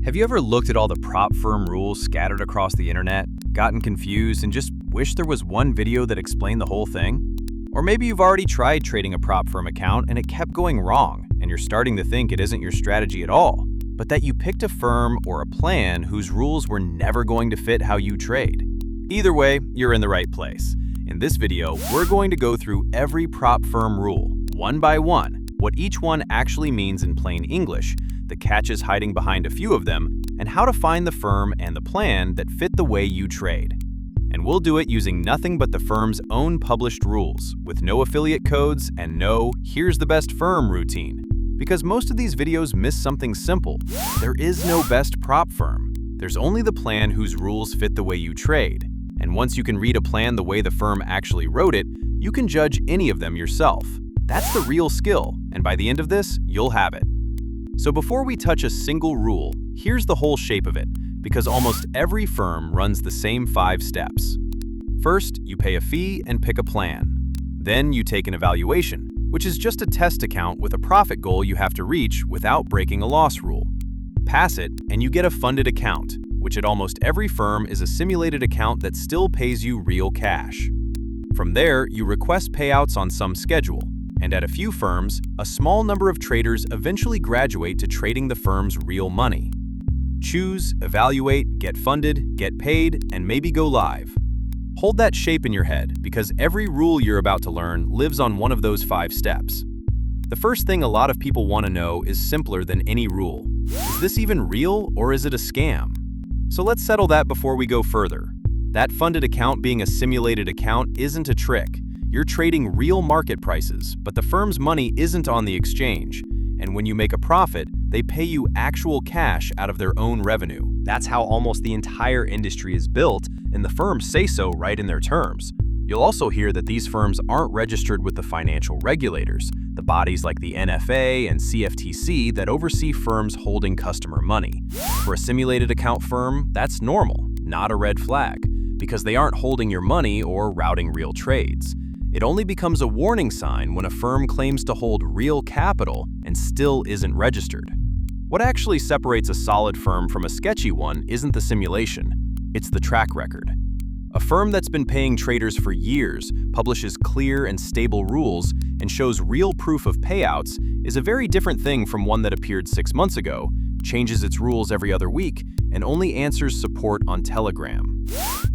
Have you ever looked at all the prop firm rules scattered across the internet, gotten confused, and just wished there was one video that explained the whole thing? Or maybe you've already tried trading a prop firm account and it kept going wrong, and you're starting to think it isn't your strategy at all, but that you picked a firm or a plan whose rules were never going to fit how you trade. Either way, you're in the right place. In this video, we're going to go through every prop firm rule, one by one, what each one actually means in plain English, the catches hiding behind a few of them, and how to find the firm and the plan that fit the way you trade. And we'll do it using nothing but the firm's own published rules, with no affiliate codes and no "here's the best firm" routine. Because most of these videos miss something simple. There is no best prop firm. There's only the plan whose rules fit the way you trade. And once you can read a plan the way the firm actually wrote it, you can judge any of them yourself. That's the real skill, and by the end of this, you'll have it. So before we touch a single rule, here's the whole shape of it, because almost every firm runs the same 5 steps. First, you pay a fee and pick a plan. Then you take an evaluation, which is just a test account with a profit goal you have to reach without breaking a loss rule. Pass it, and you get a funded account, which at almost every firm is a simulated account that still pays you real cash. From there, you request payouts on some schedule. And at a few firms, a small number of traders eventually graduate to trading the firm's real money. Choose, evaluate, get funded, get paid, and maybe go live. Hold that shape in your head, because every rule you're about to learn lives on one of those 5 steps. The first thing a lot of people want to know is simpler than any rule. Is this even real, or is it a scam? So let's settle that before we go further. That funded account being a simulated account isn't a trick. You're trading real market prices, but the firm's money isn't on the exchange. And when you make a profit, they pay you actual cash out of their own revenue. That's how almost the entire industry is built, and the firms say so right in their terms. You'll also hear that these firms aren't registered with the financial regulators, the bodies like the NFA and CFTC that oversee firms holding customer money. For a simulated account firm, that's normal, not a red flag, because they aren't holding your money or routing real trades. It only becomes a warning sign when a firm claims to hold real capital and still isn't registered. What actually separates a solid firm from a sketchy one isn't the simulation, it's the track record. A firm that's been paying traders for years, publishes clear and stable rules, and shows real proof of payouts is a very different thing from one that appeared 6 months ago, changes its rules every other week, and only answers support on Telegram.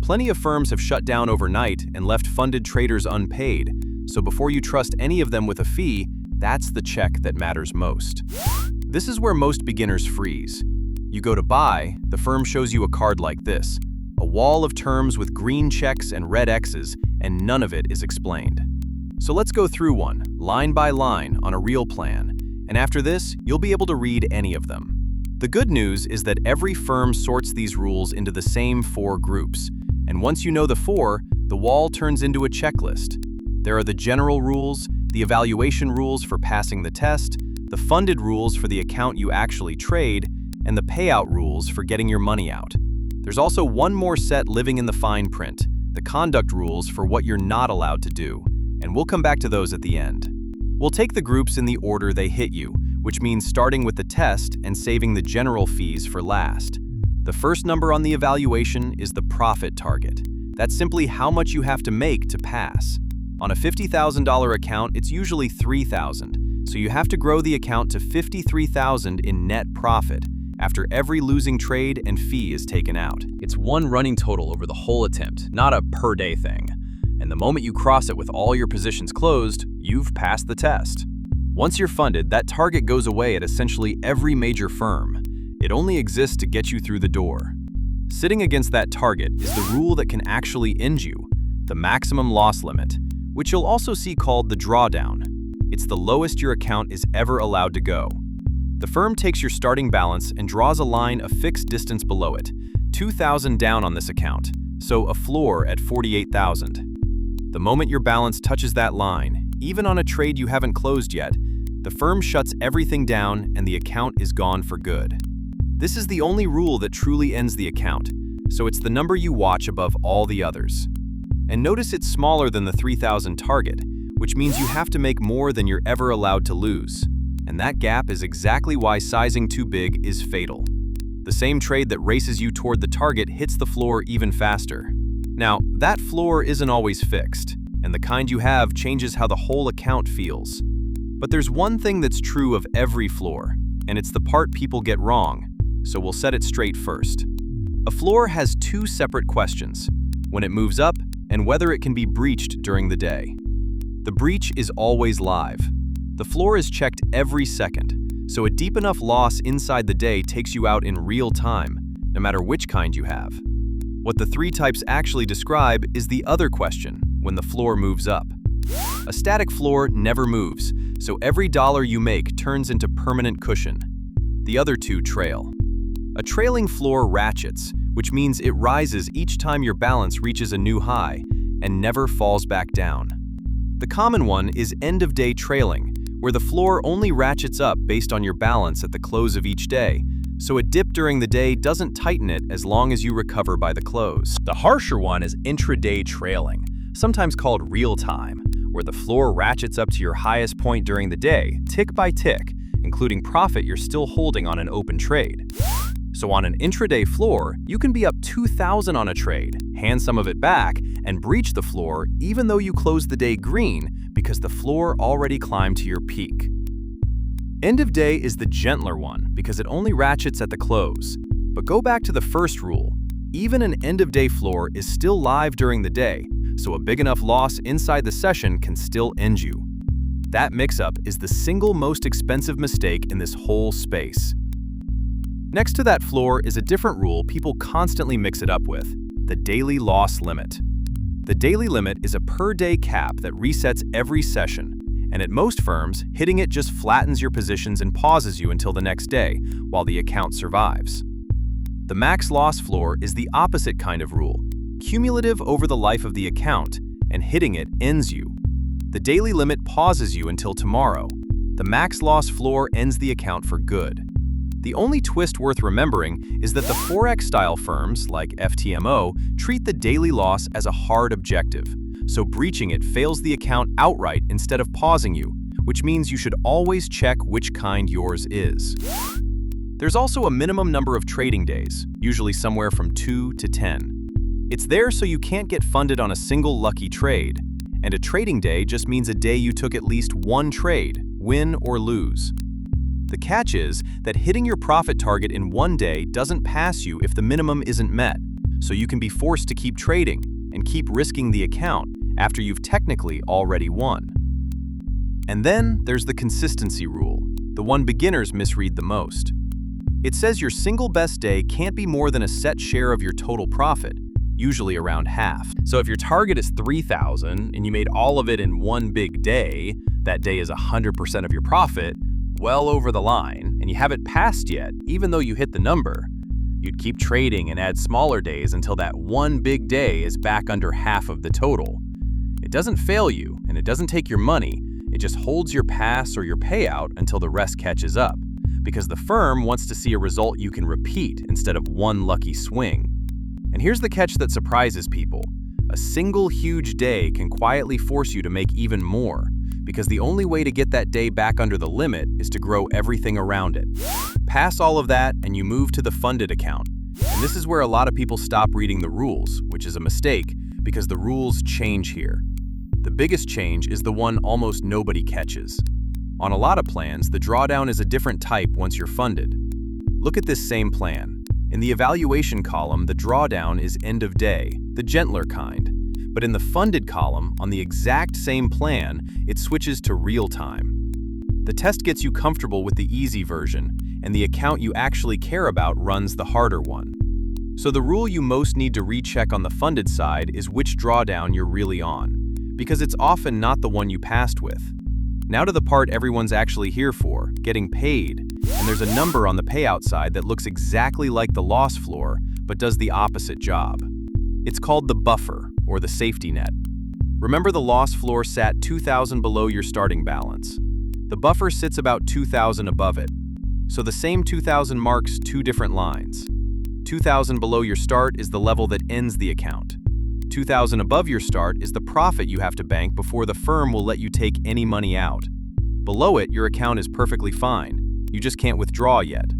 Plenty of firms have shut down overnight and left funded traders unpaid, so before you trust any of them with a fee, that's the check that matters most. This is where most beginners freeze. You go to buy, the firm shows you a card like this, a wall of terms with green checks and red X's, and none of it is explained. So let's go through one, line by line, on a real plan, and after this, you'll be able to read any of them. The good news is that every firm sorts these rules into the same 4 groups, and once you know the 4, the wall turns into a checklist. There are the general rules, the evaluation rules for passing the test, the funded rules for the account you actually trade, and the payout rules for getting your money out. There's also one more set living in the fine print, the conduct rules for what you're not allowed to do, and we'll come back to those at the end. We'll take the groups in the order they hit you, which means starting with the test and saving the general fees for last. The first number on the evaluation is the profit target. That's simply how much you have to make to pass. On a $50,000 account, it's usually $3,000, so you have to grow the account to $53,000 in net profit after every losing trade and fee is taken out. It's one running total over the whole attempt, not a per-day thing. And the moment you cross it with all your positions closed, you've passed the test. Once you're funded, that target goes away at essentially every major firm. It only exists to get you through the door. Sitting against that target is the rule that can actually end you, the maximum loss limit, which you'll also see called the drawdown. It's the lowest your account is ever allowed to go. The firm takes your starting balance and draws a line a fixed distance below it, 2,000 down on this account, so a floor at 48,000. The moment your balance touches that line, even on a trade you haven't closed yet, the firm shuts everything down and the account is gone for good. This is the only rule that truly ends the account, so it's the number you watch above all the others. And notice it's smaller than the 3,000 target, which means you have to make more than you're ever allowed to lose. And that gap is exactly why sizing too big is fatal. The same trade that races you toward the target hits the floor even faster. Now, that floor isn't always fixed, and the kind you have changes how the whole account feels. But there's one thing that's true of every floor, and it's the part people get wrong, so we'll set it straight first. A floor has two separate questions: when it moves up and whether it can be breached during the day. The breach is always live. The floor is checked every second, so a deep enough loss inside the day takes you out in real time, no matter which kind you have. What the three types actually describe is the other question, when the floor moves up. A static floor never moves, so every dollar you make turns into permanent cushion. The other two trail. A trailing floor ratchets, which means it rises each time your balance reaches a new high and never falls back down. The common one is end-of-day trailing, where the floor only ratchets up based on your balance at the close of each day, so a dip during the day doesn't tighten it as long as you recover by the close. The harsher one is intraday trailing, sometimes called real-time, where the floor ratchets up to your highest point during the day, tick by tick, including profit you're still holding on an open trade. So on an intraday floor, you can be up 2,000 on a trade, hand some of it back, and breach the floor even though you closed the day green because the floor already climbed to your peak. End of day is the gentler one because it only ratchets at the close. But go back to the first rule. Even an end of day floor is still live during the day, so a big enough loss inside the session can still end you. That mix-up is the single most expensive mistake in this whole space. Next to that floor is a different rule people constantly mix it up with: the daily loss limit. The daily limit is a per-day cap that resets every session, and at most firms, hitting it just flattens your positions and pauses you until the next day, while the account survives. The max loss floor is the opposite kind of rule, cumulative over the life of the account, and hitting it ends you. The daily limit pauses you until tomorrow. The max loss floor ends the account for good. The only twist worth remembering is that the Forex-style firms, like FTMO, treat the daily loss as a hard objective, so breaching it fails the account outright instead of pausing you, which means you should always check which kind yours is. There's also a minimum number of trading days, usually somewhere from 2 to 10. It's there so you can't get funded on a single lucky trade, and a trading day just means a day you took at least one trade, win or lose. The catch is that hitting your profit target in one day doesn't pass you if the minimum isn't met, so you can be forced to keep trading and keep risking the account after you've technically already won. And then there's the consistency rule, the one beginners misread the most. It says your single best day can't be more than a set share of your total profit, usually around half. So if your target is 3,000 and you made all of it in one big day, that day is 100% of your profit, well over the line, and you haven't passed yet, even though you hit the number. You'd keep trading and add smaller days until that one big day is back under half of the total. It doesn't fail you, and it doesn't take your money, it just holds your pass or your payout until the rest catches up, because the firm wants to see a result you can repeat instead of one lucky swing. And here's the catch that surprises people. A single huge day can quietly force you to make even more, because the only way to get that day back under the limit is to grow everything around it. Pass all of that and you move to the funded account. And this is where a lot of people stop reading the rules, which is a mistake because the rules change here. The biggest change is the one almost nobody catches. On a lot of plans, the drawdown is a different type once you're funded. Look at this same plan. In the evaluation column, the drawdown is end of day, the gentler kind. But in the funded column, on the exact same plan, it switches to real time. The test gets you comfortable with the easy version, and the account you actually care about runs the harder one. So the rule you most need to recheck on the funded side is which drawdown you're really on, because it's often not the one you passed with. Now to the part everyone's actually here for, getting paid, and there's a number on the payout side that looks exactly like the loss floor, but does the opposite job. It's called the buffer, or the safety net. Remember the loss floor sat 2,000 below your starting balance. The buffer sits about 2,000 above it. So the same 2,000 marks two different lines. 2,000 below your start is the level that ends the account. 2,000 above your start is the profit you have to bank before the firm will let you take any money out. Below it, your account is perfectly fine. You just can't withdraw yet.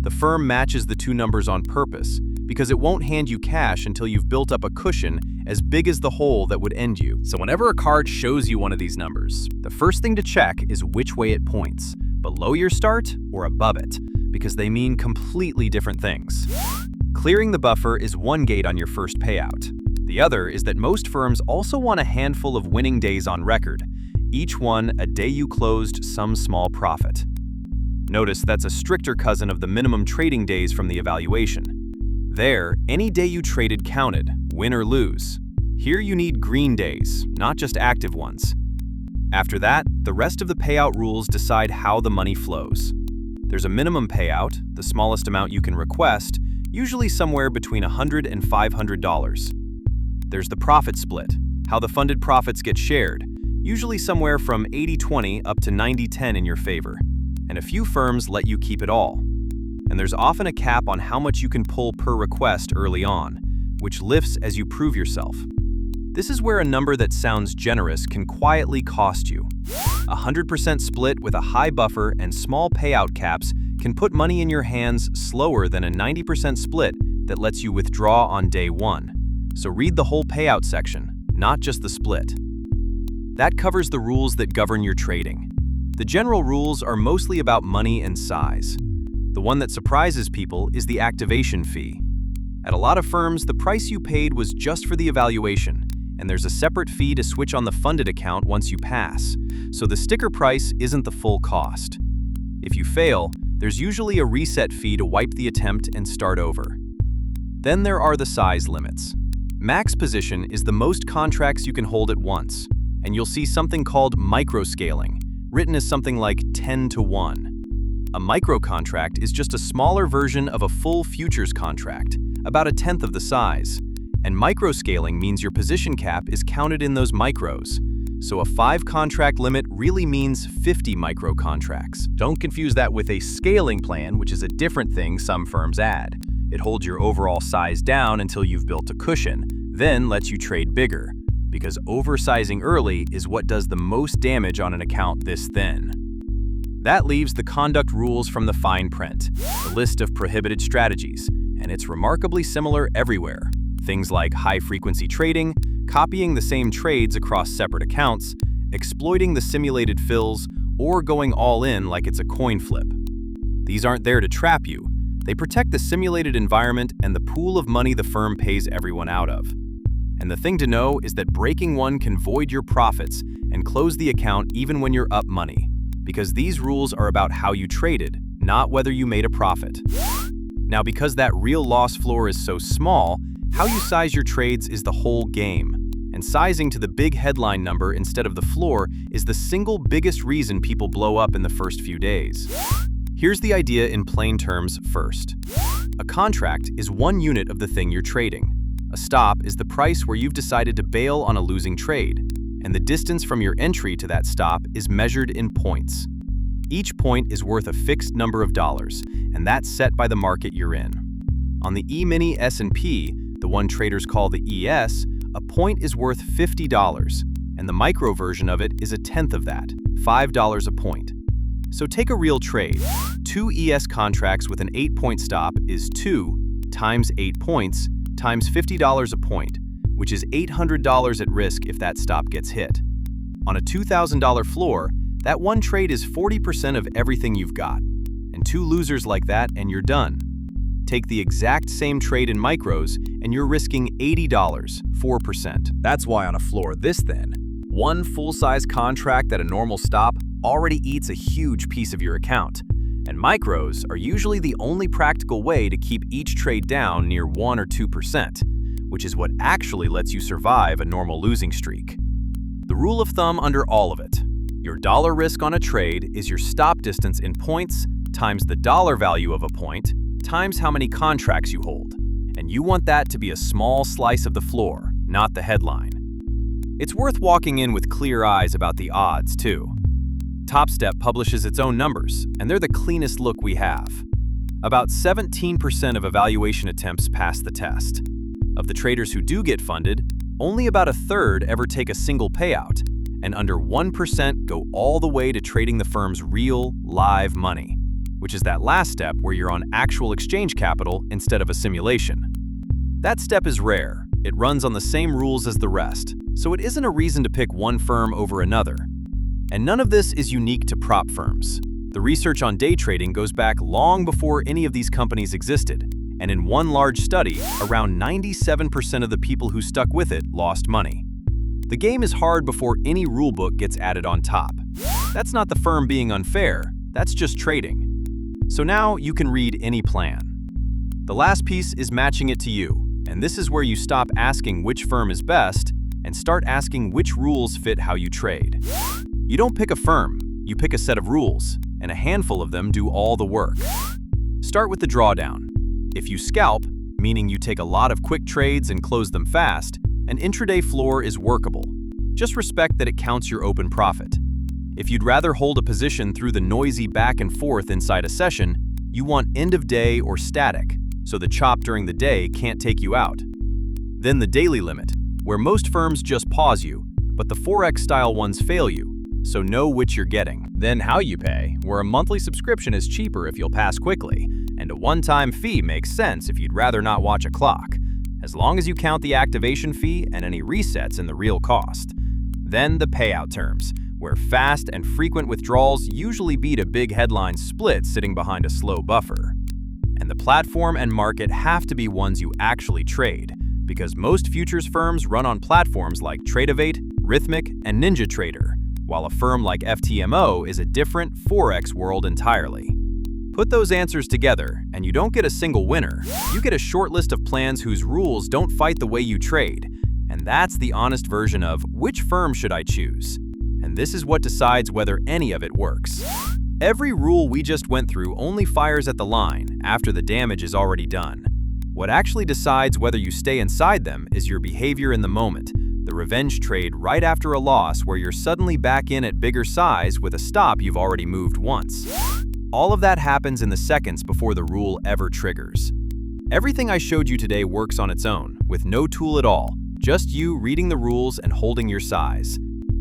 The firm matches the two numbers on purpose because it won't hand you cash until you've built up a cushion as big as the hole that would end you. So whenever a card shows you one of these numbers, the first thing to check is which way it points, below your start or above it, because they mean completely different things. Clearing the buffer is one gate on your first payout. The other is that most firms also want a handful of winning days on record, each one a day you closed some small profit. Notice that's a stricter cousin of the minimum trading days from the evaluation. There, any day you traded counted, win or lose. Here you need green days, not just active ones. After that, the rest of the payout rules decide how the money flows. There's a minimum payout, the smallest amount you can request, usually somewhere between $100 and $500. There's the profit split, how the funded profits get shared, usually somewhere from 80-20 up to 90-10 in your favor. And a few firms let you keep it all. And there's often a cap on how much you can pull per request early on, which lifts as you prove yourself. This is where a number that sounds generous can quietly cost you. 100% split with a high buffer and small payout caps can put money in your hands slower than a 90% split that lets you withdraw on day one. So read the whole payout section, not just the split. That covers the rules that govern your trading. The general rules are mostly about money and size. The one that surprises people is the activation fee. At a lot of firms, the price you paid was just for the evaluation, and there's a separate fee to switch on the funded account once you pass, so the sticker price isn't the full cost. If you fail, there's usually a reset fee to wipe the attempt and start over. Then there are the size limits. Max position is the most contracts you can hold at once, and you'll see something called microscaling, written as something like 10-to-1. A micro contract is just a smaller version of a full futures contract, about a tenth of the size. And microscaling means your position cap is counted in those micros. So a 5-contract limit really means 50 micro contracts. Don't confuse that with a scaling plan, which is a different thing some firms add. It holds your overall size down until you've built a cushion, then lets you trade bigger. Because oversizing early is what does the most damage on an account this thin. That leaves the conduct rules from the fine print, the list of prohibited strategies, and it's remarkably similar everywhere. Things like high-frequency trading, copying the same trades across separate accounts, exploiting the simulated fills, or going all in like it's a coin flip. These aren't there to trap you. They protect the simulated environment and the pool of money the firm pays everyone out of. And the thing to know is that breaking one can void your profits and close the account even when you're up money, because these rules are about how you traded, not whether you made a profit. Now, because that real loss floor is so small, how you size your trades is the whole game. And sizing to the big headline number instead of the floor is the single biggest reason people blow up in the first few days. Here's the idea in plain terms first. A contract is one unit of the thing you're trading. A stop is the price where you've decided to bail on a losing trade, and the distance from your entry to that stop is measured in points. Each point is worth a fixed number of dollars, and that's set by the market you're in. On the E-mini S&P, the one traders call the ES, a point is worth $50, and the micro version of it is a tenth of that, $5 a point. So take a real trade. 2 ES contracts with an 8-point stop is 2 times 8 points times $50 a point, which is $800 at risk if that stop gets hit. On a $2,000 floor, that one trade is 40% of everything you've got. And 2 losers like that and you're done. Take the exact same trade in micros and you're risking $80, 4%. That's why on a floor this thin, one full-size contract at a normal stop already eats a huge piece of your account. And micros are usually the only practical way to keep each trade down near 1 or 2%, which is what actually lets you survive a normal losing streak. The rule of thumb under all of it: your dollar risk on a trade is your stop distance in points times the dollar value of a point times how many contracts you hold. And you want that to be a small slice of the floor, not the headline. It's worth walking in with clear eyes about the odds, too. TopStep publishes its own numbers, and they're the cleanest look we have. About 17% of evaluation attempts pass the test. Of the traders who do get funded, only about a third ever take a single payout, and under 1% go all the way to trading the firm's real, live money. which is that last step where you're on actual exchange capital instead of a simulation. That step is rare. It runs on the same rules as the rest, so it isn't a reason to pick one firm over another. And none of this is unique to prop firms. The research on day trading goes back long before any of these companies existed, and in one large study, around 97% of the people who stuck with it lost money. The game is hard before any rulebook gets added on top. That's not the firm being unfair, that's just trading. So now you can read any plan. The last piece is matching it to you, and this is where you stop asking which firm is best and start asking which rules fit how you trade. You don't pick a firm, you pick a set of rules, and a handful of them do all the work. Start with the drawdown. If you scalp, meaning you take a lot of quick trades and close them fast, an intraday floor is workable. Just respect that it counts your open profit. If you'd rather hold a position through the noisy back and forth inside a session, you want end of day or static, so the chop during the day can't take you out. Then the daily limit, where most firms just pause you, but the Forex style ones fail you, so know which you're getting. Then how you pay, where a monthly subscription is cheaper if you'll pass quickly, and a one-time fee makes sense if you'd rather not watch a clock, as long as you count the activation fee and any resets in the real cost. Then the payout terms, where fast and frequent withdrawals usually beat a big headline split sitting behind a slow buffer. And the platform and market have to be ones you actually trade, because most futures firms run on platforms like Tradovate, Rithmic, and NinjaTrader, while a firm like FTMO is a different Forex world entirely. Put those answers together, and you don't get a single winner. You get a short list of plans whose rules don't fight the way you trade, and that's the honest version of which firm should I choose. And this is what decides whether any of it works. Every rule we just went through only fires at the line after the damage is already done. What actually decides whether you stay inside them is your behavior in the moment, the revenge trade right after a loss where you're suddenly back in at bigger size with a stop you've already moved once. All of that happens in the seconds before the rule ever triggers. Everything I showed you today works on its own, with no tool at all, just you reading the rules and holding your size.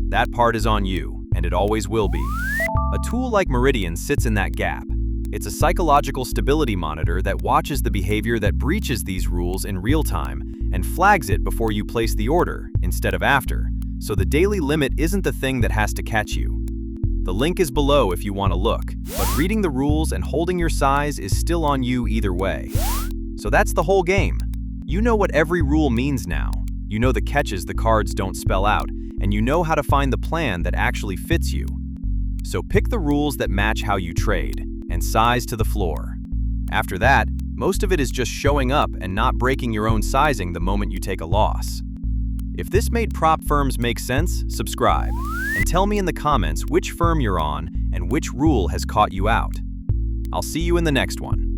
That part is on you, and it always will be. A tool like Meridian sits in that gap. It's a psychological stability monitor that watches the behavior that breaches these rules in real time and flags it before you place the order instead of after, so the daily limit isn't the thing that has to catch you. The link is below if you want to look, but reading the rules and holding your size is still on you either way. So that's the whole game. You know what every rule means now. You know the catches the cards don't spell out, and you know how to find the plan that actually fits you. So pick the rules that match how you trade, and size to the floor. After that, most of it is just showing up and not breaking your own sizing the moment you take a loss. If this made prop firms make sense, subscribe, and tell me in the comments which firm you're on and which rule has caught you out. I'll see you in the next one.